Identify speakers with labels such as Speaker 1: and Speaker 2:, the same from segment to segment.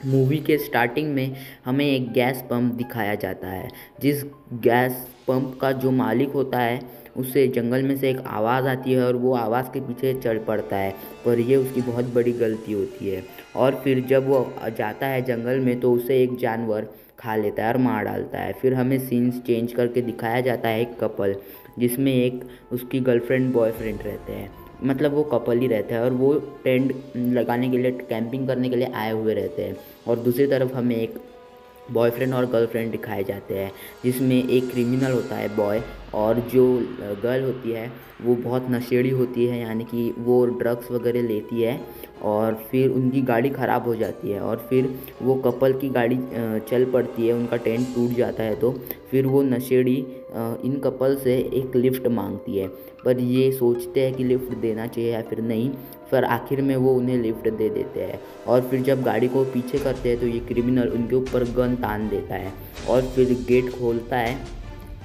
Speaker 1: Movie के starting में हमें एक गैस पंप दिखाया जाता है। जिस गैस पंप का जो मालिक होता है उसे जंगल में से एक आवाज़ आती है और वो आवाज़ के पीछे चल पड़ता है, पर ये उसकी बहुत बड़ी गलती होती है। और फिर जब वो जाता है जंगल में तो उसे एक जानवर खा लेता है और मार डालता है। फिर हमें सीन्स चेंज करके दिखाया जाता है एक कपल, जिसमें एक उसकी गर्लफ्रेंड बॉयफ्रेंड रहते हैं, मतलब वो कपल ही रहता है और वो टेंट लगाने के लिए, कैंपिंग करने के लिए आए हुए रहते हैं। और दूसरी तरफ हमें एक बॉयफ्रेंड और गर्लफ्रेंड दिखाए जाते हैं, जिसमें एक क्रिमिनल होता है बॉय, और जो गर्ल होती है वो बहुत नशेड़ी होती है, यानी कि वो ड्रग्स वगैरह लेती है। और फिर उनकी गाड़ी ख़राब हो जाती है और फिर वो कपल की गाड़ी चल पड़ती है, उनका टेंट टूट जाता है। तो फिर वो नशेड़ी इन कपल से एक लिफ्ट मांगती है, पर ये सोचते हैं कि लिफ्ट देना चाहिए या फिर नहीं। पर आखिर में वो उन्हें लिफ्ट दे देते हैं। और फिर जब गाड़ी को पीछे करते हैं तो ये क्रिमिनल उनके ऊपर गन तान देता है और फिर गेट खोलता है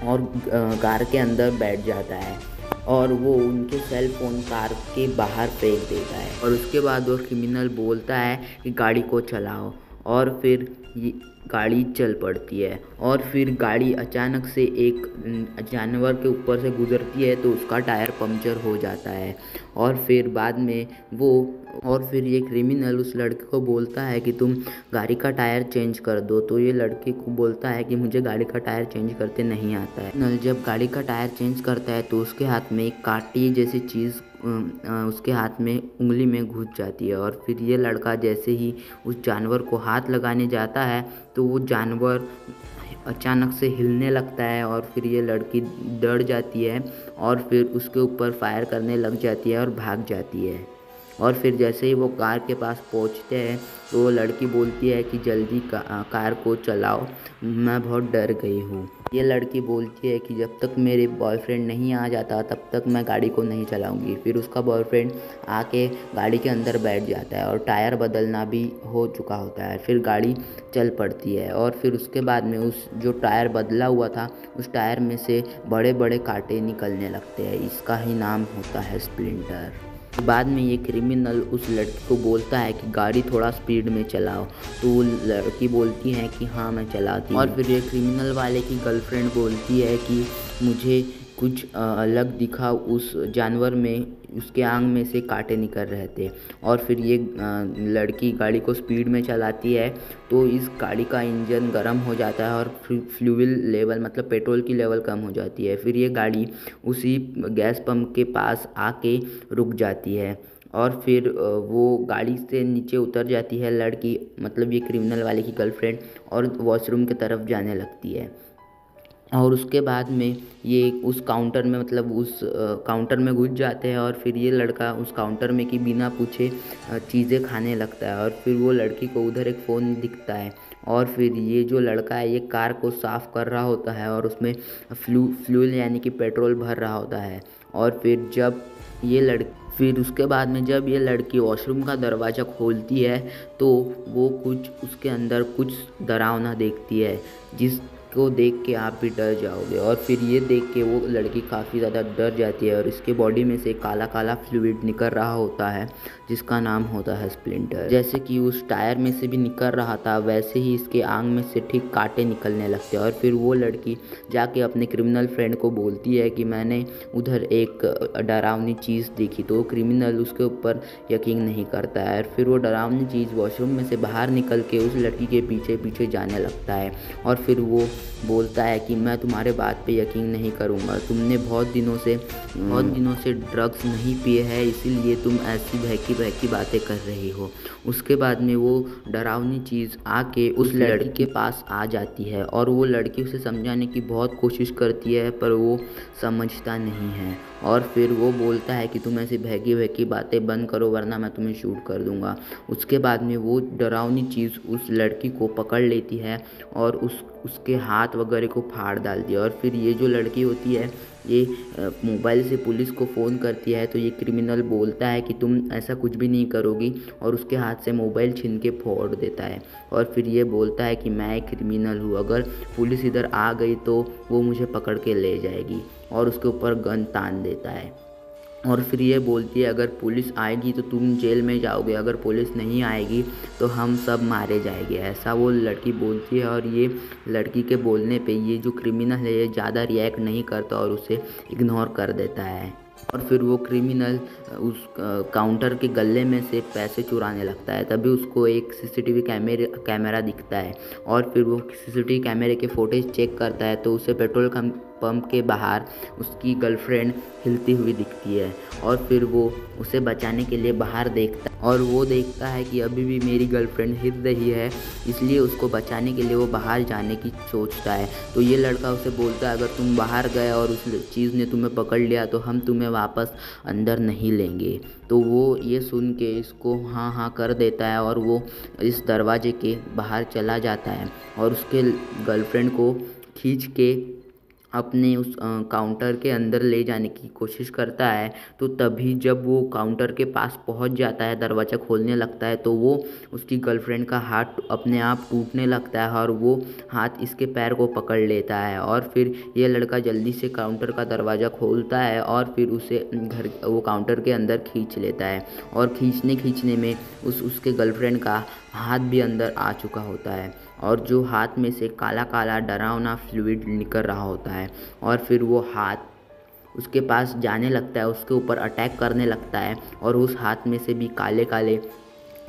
Speaker 1: और कार के अंदर बैठ जाता है और वो उनके सेल फोन कार के बाहर फेंक देता है। और उसके बाद वो क्रिमिनल बोलता है कि गाड़ी को चलाओ, और फिर ये गाड़ी चल पड़ती है। और फिर गाड़ी अचानक से एक जानवर के ऊपर से गुजरती है तो उसका टायर पंक्चर हो जाता है। और फिर बाद में वो और फिर ये क्रिमिनल उस लड़के को बोलता है कि तुम गाड़ी का टायर चेंज कर दो, तो ये लड़के को बोलता है कि मुझे गाड़ी का टायर चेंज करते नहीं आता है। नल जब गाड़ी का टायर चेंज करता है तो उसके हाथ में एक कांटे जैसी चीज़ उसके हाथ में उंगली में घुस जाती है। और फिर ये लड़का जैसे ही उस जानवर को हाथ लगाने जाता है तो वो जानवर अचानक से हिलने लगता है और फिर ये लड़की डर जाती है और फिर उसके ऊपर फायर करने लग जाती है और भाग जाती है। और फिर जैसे ही वो कार के पास पहुंचते हैं तो वो लड़की बोलती है कि जल्दी कार को चलाओ, मैं बहुत डर गई हूँ। ये लड़की बोलती है कि जब तक मेरे बॉयफ्रेंड नहीं आ जाता तब तक मैं गाड़ी को नहीं चलाऊंगी। फिर उसका बॉयफ्रेंड आके गाड़ी के अंदर बैठ जाता है और टायर बदलना भी हो चुका होता है। फिर गाड़ी चल पड़ती है और फिर उसके बाद में उस जो टायर बदला हुआ था उस टायर में से बड़े बड़े कांटे निकलने लगते हैं। इसका ही नाम होता है स्प्लिंटर। बाद में ये क्रिमिनल उस लड़की को बोलता है कि गाड़ी थोड़ा स्पीड में चलाओ, तो वो लड़की बोलती है कि हाँ मैं चलाती हूँ। और फिर ये क्रिमिनल वाले की गर्लफ्रेंड बोलती है कि मुझे कुछ अलग दिखा, उस जानवर में उसके आंग में से कांटे निकल रहे थे। और फिर ये लड़की गाड़ी को स्पीड में चलाती है तो इस गाड़ी का इंजन गर्म हो जाता है और फ्यूल लेवल, मतलब पेट्रोल की लेवल कम हो जाती है। फिर ये गाड़ी उसी गैस पंप के पास आके रुक जाती है और फिर वो गाड़ी से नीचे उतर जाती है लड़की, मतलब ये क्रिमिनल वाले की गर्लफ्रेंड, और वॉशरूम की तरफ जाने लगती है। और उसके बाद में ये उस काउंटर में, मतलब उस काउंटर में घुस जाते हैं और फिर ये लड़का उस काउंटर में कि बिना पूछे चीज़ें खाने लगता है। और फिर वो लड़की को उधर एक फ़ोन दिखता है और फिर ये जो लड़का है ये कार को साफ़ कर रहा होता है और उसमें फ्लूल यानी कि पेट्रोल भर रहा होता है। और फिर उसके बाद में जब ये लड़की वॉशरूम का दरवाज़ा खोलती है तो वो कुछ उसके अंदर कुछ डरावना देखती है, जिसको देख के आप भी डर जाओगे। और फिर ये देख के वो लड़की काफ़ी ज़्यादा डर जाती है और इसके बॉडी में से काला काला फ्लूइड निकल रहा होता है, जिसका नाम होता है स्प्लिंटर। जैसे कि उस टायर में से भी निकल रहा था वैसे ही इसके आंग में से ठीक कांटे निकलने लगते हैं। और फिर वो लड़की जाके अपने क्रिमिनल फ्रेंड को बोलती है कि मैंने उधर एक डरावनी चीज़ देखी, तो क्रिमिनल उसके ऊपर यकीन नहीं करता है। फिर वो डरावनी चीज़ वॉशरूम में से बाहर निकल के उस लड़की के पीछे पीछे जाने लगता है और फिर वो बोलता है कि मैं तुम्हारे बात पे यकीन नहीं करूँगा, तुमने बहुत दिनों से ड्रग्स नहीं पिए हैं, इसीलिए तुम ऐसी बहकी बातें कर रही हो। उसके बाद में वो डरावनी चीज़ आके उस लड़की के पास आ जाती है और वो लड़की उसे समझाने की बहुत कोशिश करती है पर वो समझता नहीं है। और फिर वो बोलता है कि तुम ऐसी बहकी बातें बंद करो वरना मैं तुम्हें शूट कर दूंगा। उसके बाद में वो डरावनी चीज़ उस लड़की को पकड़ लेती है और उसके हाथ वगैरह को फाड़ डालती है। और फिर ये जो लड़की होती है ये मोबाइल से पुलिस को फ़ोन करती है, तो ये क्रिमिनल बोलता है कि तुम ऐसा कुछ भी नहीं करोगी और उसके हाथ से मोबाइल छीन के फोड़ देता है। और फिर ये बोलता है कि मैं एक क्रिमिनल हूँ, अगर पुलिस इधर आ गई तो वो मुझे पकड़ के ले जाएगी, और उसके ऊपर गन तान देता है। और फिर ये बोलती है अगर पुलिस आएगी तो तुम जेल में जाओगे, अगर पुलिस नहीं आएगी तो हम सब मारे जाएंगे, ऐसा वो लड़की बोलती है। और ये लड़की के बोलने पे ये जो क्रिमिनल है ये ज़्यादा रिएक्ट नहीं करता और उसे इग्नोर कर देता है। और फिर वो क्रिमिनल उस काउंटर के गले में से पैसे चुराने लगता है। तभी उसको एक सीसीटीवी कैमरा दिखता है और फिर वो सीसीटीवी कैमरे के फुटेज चेक करता है तो उसे पेट्रोल पंप के बाहर उसकी गर्लफ्रेंड हिलती हुई दिखती है। और फिर वो उसे बचाने के लिए बाहर देखता है और वो देखता है कि अभी भी मेरी गर्लफ्रेंड हिल रही है, इसलिए उसको बचाने के लिए वो बाहर जाने की सोचता है। तो ये लड़का उसे बोलता है अगर तुम बाहर गए और उस चीज़ ने तुम्हें पकड़ लिया तो हम तुम्हें वापस अंदर नहीं लेंगे। तो वो ये सुन के इसको हाँ हाँ कर देता है और वो इस दरवाजे के बाहर चला जाता है और उसके गर्लफ्रेंड को खींच के अपने उस काउंटर के अंदर ले जाने की कोशिश करता है। तो तभी जब वो काउंटर के पास पहुंच जाता है, दरवाज़ा खोलने लगता है, तो वो उसकी गर्लफ्रेंड का हाथ अपने आप टूटने लगता है और वो हाथ इसके पैर को पकड़ लेता है। और फिर ये लड़का जल्दी से काउंटर का दरवाज़ा खोलता है और फिर उसे वो काउंटर के अंदर खींच लेता है। और खींचने में उसके गर्लफ्रेंड का हाथ भी अंदर आ चुका होता है और जो हाथ में से काला काला डरावना फ्लूइड निकल रहा होता है। और फिर वो हाथ उसके पास जाने लगता है, उसके ऊपर अटैक करने लगता है और उस हाथ में से भी काले काले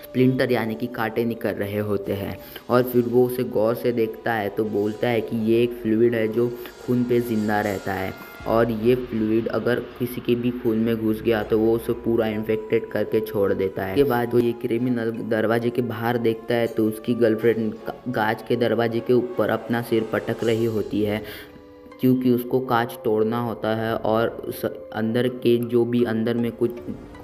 Speaker 1: स्प्लिंटर यानी कि कांटे निकल रहे होते हैं। और फिर वो उसे गौर से देखता है तो बोलता है कि ये एक फ्लूइड है जो खून पे ज़िंदा रहता है और ये फ्लूइड अगर किसी के भी खून में घुस गया तो वो उसे पूरा इन्फेक्टेड करके छोड़ देता है। इसके बाद जो ये क्रिमिनल दरवाजे के बाहर देखता है तो उसकी गर्लफ्रेंड कांच के दरवाजे के ऊपर अपना सिर पटक रही होती है क्योंकि उसको कांच तोड़ना होता है और अंदर के जो भी अंदर में कुछ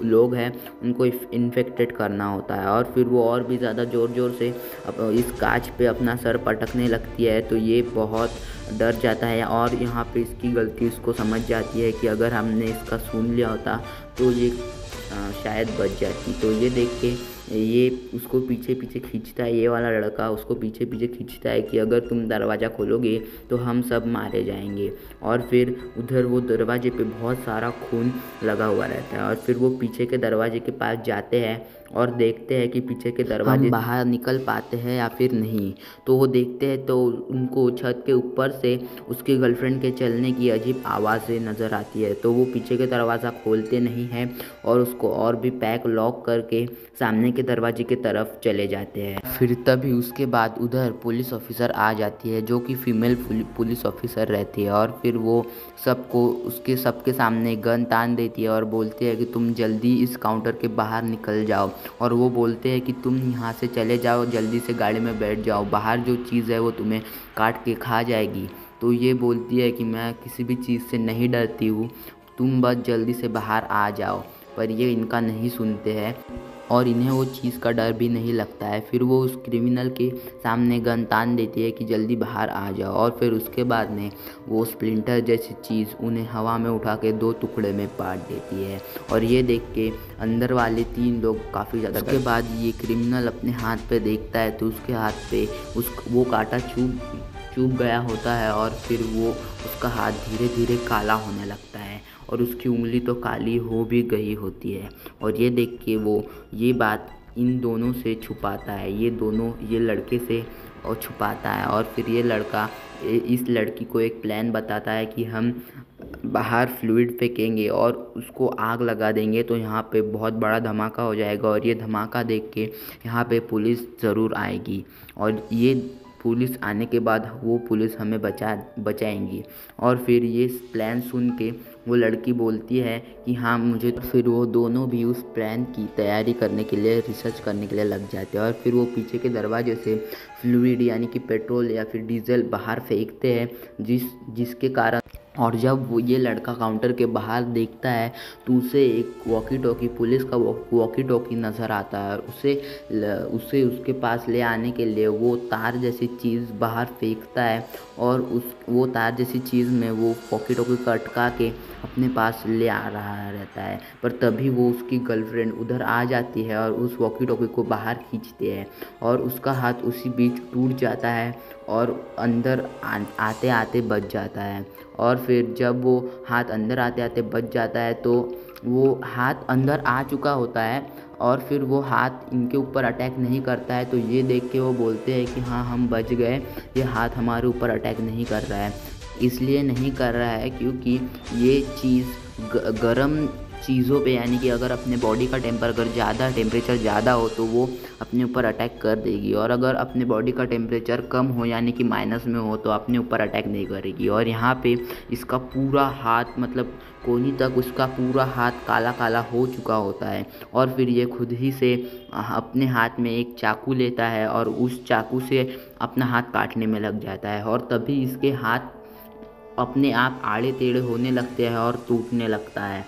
Speaker 1: लोग हैं उनको इन्फेक्टेड करना होता है। और फिर वो और भी ज़्यादा ज़ोर से इस कांच पे अपना सर पटकने लगती है। तो ये बहुत डर जाता है और यहाँ पे इसकी गलती उसको समझ जाती है कि अगर हमने इसका सुन लिया होता तो ये शायद बच जाती। तो ये देख के ये उसको पीछे खींचता है, ये वाला लड़का उसको पीछे खींचता है कि अगर तुम दरवाज़ा खोलोगे तो हम सब मारे जाएंगे। और फिर उधर वो दरवाजे पे बहुत सारा खून लगा हुआ रहता है और फिर वो पीछे के दरवाजे के पास जाते हैं और देखते हैं कि पीछे के दरवाजे बाहर निकल पाते हैं या फिर नहीं। तो वो देखते हैं तो उनको छत के ऊपर से उसकी गर्लफ्रेंड के चलने की अजीब आवाज़ें नज़र आती है। तो वो पीछे के दरवाज़ा खोलते नहीं हैं और उसको और भी पैक लॉक करके सामने के दरवाजे की तरफ चले जाते हैं। फिर तभी उसके बाद उधर पुलिस ऑफिसर आ जाती है जो कि फीमेल पुलिस ऑफिसर रहती है और फिर वो सबके सामने गन तान देती है और बोलती है कि तुम जल्दी इस काउंटर के बाहर निकल जाओ। और वो बोलते हैं कि तुम यहाँ से चले जाओ, जल्दी से गाड़ी में बैठ जाओ, बाहर जो चीज़ है वो तुम्हें काट के खा जाएगी। तो ये बोलती है कि मैं किसी भी चीज़ से नहीं डरती हूँ, तुम बस जल्दी से बाहर आ जाओ। पर ये इनका नहीं सुनते हैं और इन्हें वो चीज़ का डर भी नहीं लगता है। फिर वो उस क्रिमिनल के सामने गन तान देती है कि जल्दी बाहर आ जाओ। और फिर उसके बाद में वो स्प्लिंटर जैसी चीज़ उन्हें हवा में उठा के 2 टुकड़े में बांट देती है और ये देख के अंदर वाले 3 लोग काफ़ी ज़्यादा। उसके बाद ये क्रिमिनल अपने हाथ पे देखता है तो उसके हाथ पे वो कांटा चुभ गया होता है और फिर वो उसका हाथ धीरे धीरे काला होने लगता है और उसकी उंगली तो काली हो भी गई होती है। और ये देख के वो ये बात इन दोनों से छुपाता है, ये लड़के से और छुपाता है। और फिर ये लड़का इस लड़की को एक प्लान बताता है कि हम बाहर फ्लूइड फेंकेंगे और उसको आग लगा देंगे तो यहाँ पे बहुत बड़ा धमाका हो जाएगा और ये धमाका देख के यहाँ पे पुलिस ज़रूर आएगी और ये पुलिस आने के बाद वो पुलिस हमें बचाएंगी। और फिर ये प्लान सुन के वो लड़की बोलती है कि हाँ मुझे। फिर वो दोनों भी उस प्लान की तैयारी करने के लिए रिसर्च करने के लिए लग जाते हैं और फिर वो पीछे के दरवाजे से फ्लूइड यानी कि पेट्रोल या फिर डीजल बाहर फेंकते हैं जिसके कारण। और जब वो ये लड़का काउंटर के बाहर देखता है तो उसे एक वॉकी टॉकी पुलिस का वॉकी टॉकी नज़र आता है और उसे उसके पास ले आने के लिए वो तार जैसी चीज़ बाहर फेंकता है और वो तार जैसी चीज़ में वो वॉकी टॉकी को अटका के अपने पास ले आ रहा रहता है। पर तभी वो उसकी गर्लफ्रेंड उधर आ जाती है और उस वॉकी टॉकी को बाहर खींचते हैं और उसका हाथ उसी बीच टूट जाता है और अंदर आते आते बच जाता है। और फिर जब वो हाथ अंदर आते आते बच जाता है तो वो हाथ अंदर आ चुका होता है और फिर वो हाथ इनके ऊपर अटैक नहीं करता है। तो ये देख के वो बोलते हैं कि हाँ हम बच गए, ये हाथ हमारे ऊपर अटैक नहीं कर रहा है। इसलिए नहीं कर रहा है क्योंकि ये चीज़ गर्म चीज़ों पे, यानी कि अगर अपने बॉडी का टेम्परेचर ज़्यादा हो तो वो अपने ऊपर अटैक कर देगी, और अगर अपने बॉडी का टेम्परेचर कम हो यानी कि माइनस में हो तो अपने ऊपर अटैक नहीं करेगी। और यहाँ पे इसका पूरा हाथ, मतलब कोहनी तक उसका पूरा हाथ काला काला हो चुका होता है। और फिर ये खुद ही से अपने हाथ में एक चाकू लेता है और उस चाकू से अपना हाथ काटने में लग जाता है, और तभी इसके हाथ अपने आप आड़े टेढ़े होने लगते हैं और टूटने लगता है।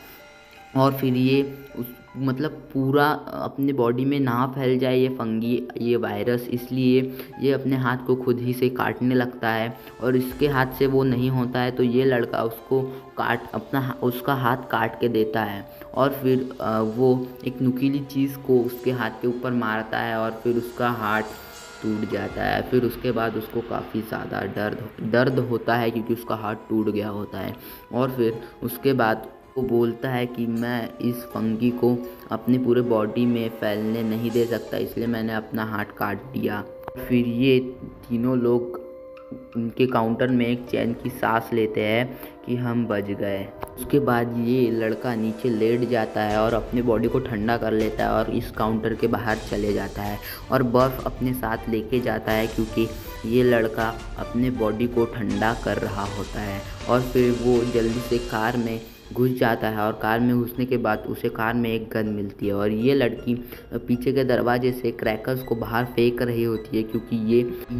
Speaker 1: और फिर ये उस मतलब पूरा अपने बॉडी में ना फैल जाए ये फंगी, ये वायरस, इसलिए ये अपने हाथ को खुद ही से काटने लगता है। और इसके हाथ से वो नहीं होता है तो ये लड़का उसको उसका हाथ काट के देता है, और फिर वो एक नुकीली चीज़ को उसके हाथ के ऊपर मारता है और फिर उसका हाथ टूट जाता है। फिर उसके बाद उसको काफ़ी ज़्यादा दर्द होता है क्योंकि उसका हाथ टूट गया होता है। और फिर उसके बाद वो बोलता है कि मैं इस फंगी को अपनी पूरे बॉडी में फैलने नहीं दे सकता, इसलिए मैंने अपना हाथ काट दिया। फिर ये तीनों लोग उनके काउंटर में एक चैन की सांस लेते हैं कि हम बच गए। उसके बाद ये लड़का नीचे लेट जाता है और अपने बॉडी को ठंडा कर लेता है और इस काउंटर के बाहर चले जाता है और बर्फ़ अपने साथ लेके जाता है क्योंकि ये लड़का अपने बॉडी को ठंडा कर रहा होता है। और फिर वो जल्दी से कार में घुस जाता है, और कार में घुसने के बाद उसे कार में एक गन मिलती है, और ये लड़की पीछे के दरवाजे से क्रैकर्स को बाहर फेंक रही होती है क्योंकि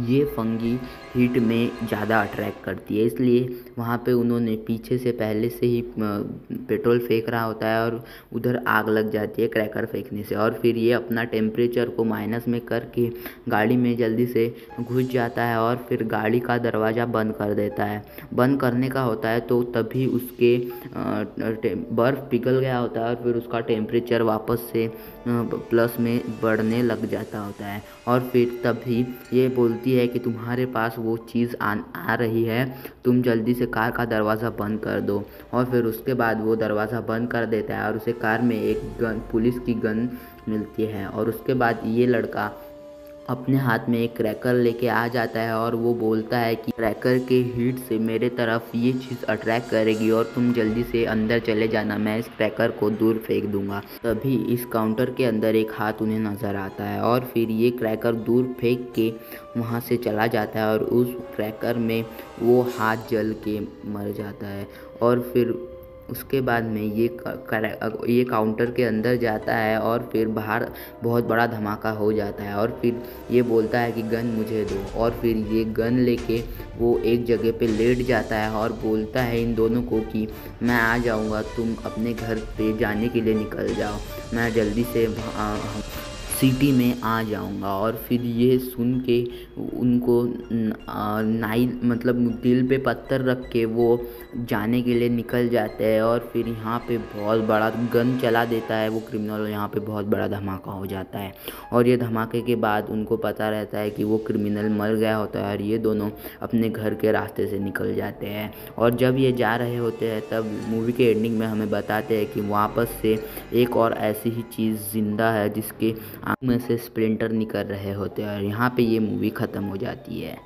Speaker 1: ये फंगी हीट में ज़्यादा अट्रैक्ट करती है, इसलिए वहाँ पे उन्होंने पीछे से पहले से ही पेट्रोल फेंक रहा होता है और उधर आग लग जाती है क्रैकर फेंकने से। और फिर ये अपना टेम्परेचर को माइनस में करके गाड़ी में जल्दी से घुस जाता है और फिर गाड़ी का दरवाज़ा बंद कर देता है। बंद करने का होता है तो तभी उसके बर्फ़ पिघल गया होता है और फिर उसका टेम्परेचर वापस से प्लस में बढ़ने लग जाता होता है। और फिर तभी ये बोलती है कि तुम्हारे पास वो चीज़ आ रही है, तुम जल्दी से कार का दरवाज़ा बंद कर दो। और फिर उसके बाद वो दरवाज़ा बंद कर देता है और उसे कार में एक पुलिस की गन मिलती है। और उसके बाद ये लड़का अपने हाथ में एक क्रैकर लेके आ जाता है और वो बोलता है कि क्रैकर के हीट से मेरे तरफ ये चीज़ अट्रैक्ट करेगी और तुम जल्दी से अंदर चले जाना, मैं इस क्रैकर को दूर फेंक दूंगा। तभी इस काउंटर के अंदर एक हाथ उन्हें नज़र आता है और फिर ये क्रैकर दूर फेंक के वहाँ से चला जाता है और उस क्रैकर में वो हाथ जल के मर जाता है। और फिर उसके बाद में ये काउंटर के अंदर जाता है और फिर बाहर बहुत बड़ा धमाका हो जाता है। और फिर ये बोलता है कि गन मुझे दो, और फिर ये गन लेके वो एक जगह पे लेट जाता है और बोलता है इन दोनों को कि मैं आ जाऊँगा, तुम अपने घर पे जाने के लिए निकल जाओ, मैं जल्दी से सिटी में आ जाऊंगा। और फिर ये सुन के उनको मतलब दिल पे पत्थर रख के वो जाने के लिए निकल जाते हैं। और फिर यहाँ पे बहुत बड़ा गन चला देता है वो क्रिमिनल, और यहाँ पे बहुत बड़ा धमाका हो जाता है। और ये धमाके के बाद उनको पता रहता है कि वो क्रिमिनल मर गया होता है और ये दोनों अपने घर के रास्ते से निकल जाते हैं। और जब ये जा रहे होते हैं तब मूवी के एंडिंग में हमें बताते हैं कि वापस से एक और ऐसी ही चीज़ जिंदा है जिसके आँख में से स्प्लिंटर निकल रहे होते हैं, और यहाँ पे ये मूवी ख़त्म हो जाती है।